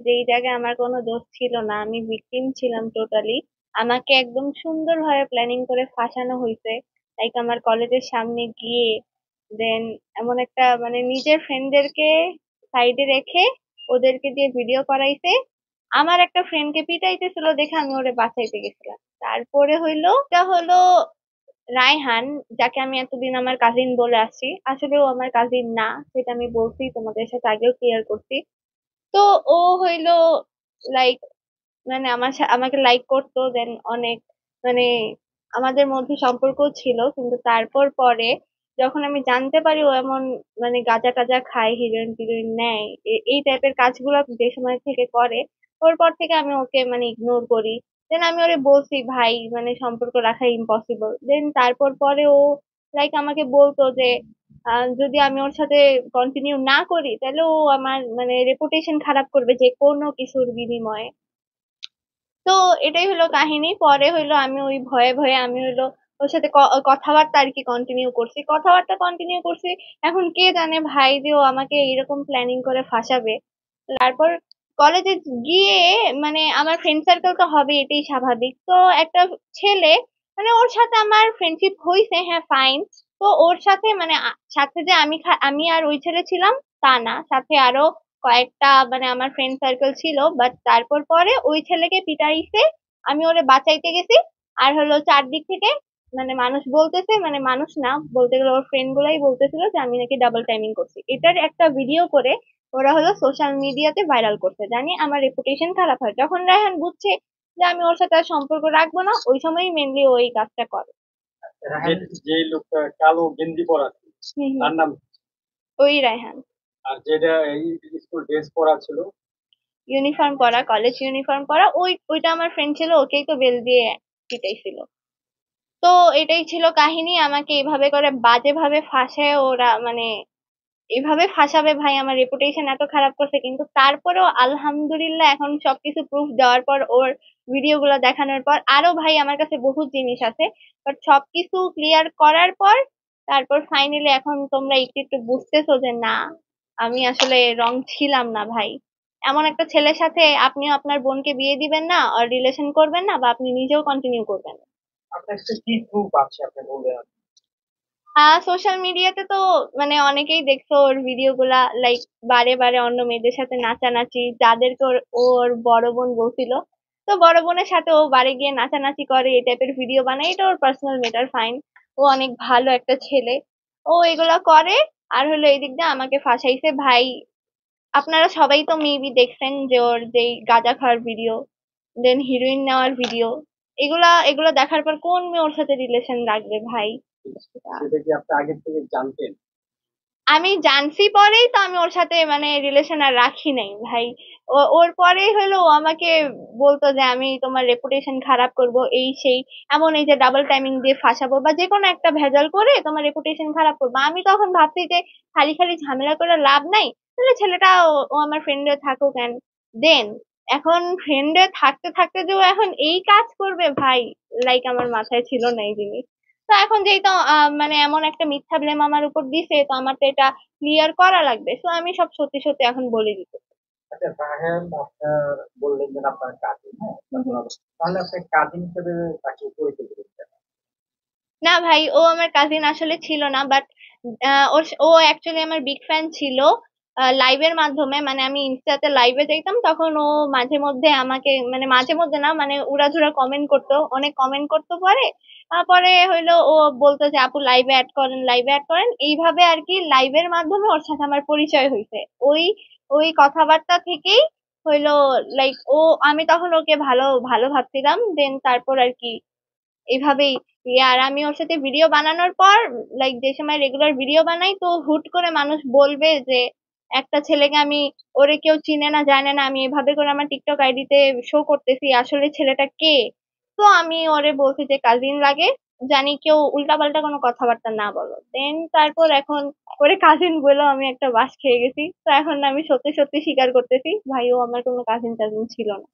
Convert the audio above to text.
যেই জায়গায় আমার কোনো দোষ ছিল না, আমি ভিকটিম ছিলাম টোটালি। আমাকে একদম সুন্দরভাবে প্ল্যানিং করে ফাঁসানো হয়েছে। লাইক আমার কলেজের সামনে গিয়ে দেন এমন একটা মানে নিজের ফ্রেন্ডদেরকে সাইডে রেখে ওদেরকে দিয়ে ভিডিও করাইছে। আমার একটা ফ্রেন্ডকে পিটাইতেছিল দেখে আমি ওরে বাঁচাইতে গেছিলাম। তারপরে হইলো এটা হলো রায়হান, যাকে আমি এতদিন আমার কাজিন বলে আসছি, আসলে ও আমার কাজিন না, সেটা আমি বলছি, তোমাদের সাথে আগেও ক্লিয়ার করছি। তো ও হইলো লাইক মানে আমাকে লাইক করতো দেন অনেক মানে আমাদের মধ্যে সম্পর্ক ছিল, কিন্তু তারপর পরে যখন আমি জানতে পারি ও এমন মানে গাঁজা টাজা খায়, হিরোইন টিরোইন নেয়, এই টাইপের কাজগুলো যে সময় থেকে করে, ওর পর থেকে আমি ওকে মানে ইগনোর করি। দেন আমি ওরে বলছি ভাই মানে সম্পর্ক রাখা ইম্পসিবল। দেন তারপর পরে ও লাইক আমাকে বলতো যে যদি আমি ওর সাথে কন্টিনিউ না করি তাহলে ও আমার মানে রেপুটেশন খারাপ করবে যে কোনো কিছুর বিনিময়ে। তো এটাই হলো কাহিনী। পরে হইলো আমি ওই ভয়ে ভয়ে আমি হইলো ওর সাথে কথাবার্তা আর কি কন্টিনিউ করছি। এখন কে জানে ভাই যে ও আমাকে এরকম প্ল্যানিং করে ফাঁসাবে। তারপর কলেজে গিয়ে মানে আমার ফ্রেন্ড সার্কেল তো হবে, এটাই স্বাভাবিক। তো একটা ছেলে মানে ওর সাথে আমার ফ্রেন্ডশিপ হয়েছে, হ্যাঁ ফাইন। তো ওর সাথে মানে সাথে যে আমি আর ওই ছেলে ছিলাম তা না, সাথে আরো কয়েকটা মানে আমার ফ্রেন্ড সার্কেল ছিল, বাট তারপর পরে ওই ছেলেকে পিটাইছে, আমি ওরে বাঁচাইতে গেছি। আর হলো চারদিক থেকে মানে মানুষ বলতেছে, মানে মানুষ না বলতে গেলে ওর ফ্রেন্ড গুলাই বলতেছিল যে আমি নাকি ডাবল টাইমিং করছি। এটার একটা ভিডিও করে ওরা হলো সোশ্যাল মিডিয়াতে ভাইরাল করতে, জানি আমার রেপুটেশন খারাপ হয়। যখন রায়হান বুঝছে যে আমি ওর সাথে আর সম্পর্ক রাখবো না, ওই সময়ই মেনলি ওই কাজটা করে। যে লোকটা কালো গেঞ্জি পরা ছিল, হম হম। তার নাম কি? ওই রায়হান। আর যেটা এই স্কুল ড্রেস পরা ছিল? ইউনিফর্ম পরা, কলেজ ইউনিফর্ম পরা, ওইটা আমার ফ্রেন্ড ছিল, ওকেই তো বেল দিয়ে পিটাইছিল। তো এটাই ছিল কাহিনী। আমাকে এভাবে করে বাজে ভাবে ফাঁসায় ওরা, মানে এভাবে ফাঁসাবে ভাই, আমার রেপুটেশন এত খারাপ করছে, কিন্তু তারপরেও আলহামদুলিল্লাহ এখন সবকিছু প্রুফ দেওয়ার পর, ওর ভিডিও গুলো দেখানোর পর আরো ভাই আমার কাছে বহুত জিনিস আছে, বাট সবকিছু ক্লিয়ার করার পর তারপর ফাইনালি এখন তোমরা একটু একটু বুঝতেছো যে না, আমি আসলে রং ছিলাম না ভাই। এমন একটা ছেলের সাথে আপনিও আপনার বোনকে বিয়ে দিবেন না, আর রিলেশন করবেন না, বা আপনি নিজেও কন্টিনিউ করবেন না। আপনার কাছে কি প্রুফ আছে আপনি বললেন? সোশ্যাল মিডিয়াতে তো মানে অনেকেই দেখছো ওর ভিডিও গুলা, লাইক বারে বারে অন্য মেয়েদের সাথে নাচানাচি, যাদেরকে ওর বড় বোন বলছিল। তো বড় বোনের সাথে ও বারে গিয়ে নাচানাচি করে, এই টাইপের ভিডিও বানায়, এটা ওর পার্সোনাল ম্যাটার, ফাইন। ও অনেক ভালো একটা ছেলে, ও এগুলা করে। আর হলো এই দিক দিয়ে আমাকে ফাঁসাইছে ভাই। আপনারা সবাই তো মেবি দেখছেন যে ওর যেই গাঁজা খাওয়ার ভিডিও, দেন হিরোইন নেওয়ার ভিডিও, এগুলা এগুলো দেখার পর কোন মেয়ে ওর সাথে রিলেশন রাখবে ভাই? সেটা কি আপনি আগে থেকে জানতেন? আমি জানছি পরেই তো আমি ওর সাথে মানে রিলেশন আর রাখি নাই ভাই। ওর পরেই হলো ও আমাকে বলতো যে আমি তোমার রেপুটেশন খারাপ করব, এই সেই, এমন এই যে ডাবল টাইমিং দিয়ে ফাঁসাবো বা যে কোনো একটা ভেজাল করে তোমার রেপুটেশন খারাপ করবো। আমি তখন ভাবছি যে খালি খালি ঝামেলা করে লাভ নাই, তাহলে ছেলেটা ও আমার ফ্রেন্ডে থাকুক। এন্ড দেন এখন ফ্রেন্ডে থাকতে থাকতে যে ও এখন এই কাজ করবে ভাই, লাইক আমার মাথায় ছিল না এই জিনিস। তো এখন যেহেতু মানে এমন একটা মিথ্যা ব্লেম আমার উপর দিছে, তো আমার তো এটা ক্লিয়ার করা লাগবে। তো আমি সব সত্যি সত্যি এখন বলে দিতে। আচ্ছা রাহেন, আপনার বললেন যে আপনার কাজিন, হ্যাঁ তাহলে আপনি কাজিন হিসেবে তাকে পরিচয় দিচ্ছেন? না ভাই, ও আমার কাজিন আসলে ছিল না, বাট ও অ্যাকচুয়ালি আমার বিগ ফ্যান ছিল। লাইভের মাধ্যমে মানে আমি ইনস্টাতে লাইভে দেখতাম, তখন ও মাঝে মধ্যে আমাকে মানে মাঝে মধ্যে না মানে উড়াধুরা কমেন্ট করতো, অনেক কমেন্ট করতো। পরে তারপরে হইলো ও বলতো যে আপু লাইভে অ্যাড করেন, লাইভে অ্যাড করেন, এইভাবে আর কি লাইভের মাধ্যমে ওর সাথে আমার পরিচয় হয়েছে। ওই ওই কথাবার্তা থেকেই হইলো লাইক আমি তখন ওকে ভালো ভালো ভাবছিলাম। দেন তারপর আর কি এইভাবেই আর আমি ওর সাথে ভিডিও বানানোর পর, লাইক যে সময় রেগুলার ভিডিও বানাই, তো হুট করে মানুষ বলবে যে একটা ছেলেকে আমি, ওরে কেউ চিনে না জানে না, আমি এভাবে করে আমার টিকটক আইডিতে শো করতেছি, আসলে ছেলেটা কে? তো আমি ওরে বলছি যে কাজিন লাগে, জানি কেউ উল্টাপাল্টা কোনো কথাবার্তা না বলো। দেন তারপর এখন ওরে কাজিন বলেও আমি একটা বাস খেয়ে গেছি। তো এখন আমি সত্যি সত্যি স্বীকার করতেছি ভাই, ও আমার কোনো কাজিন টাজিন ছিল না।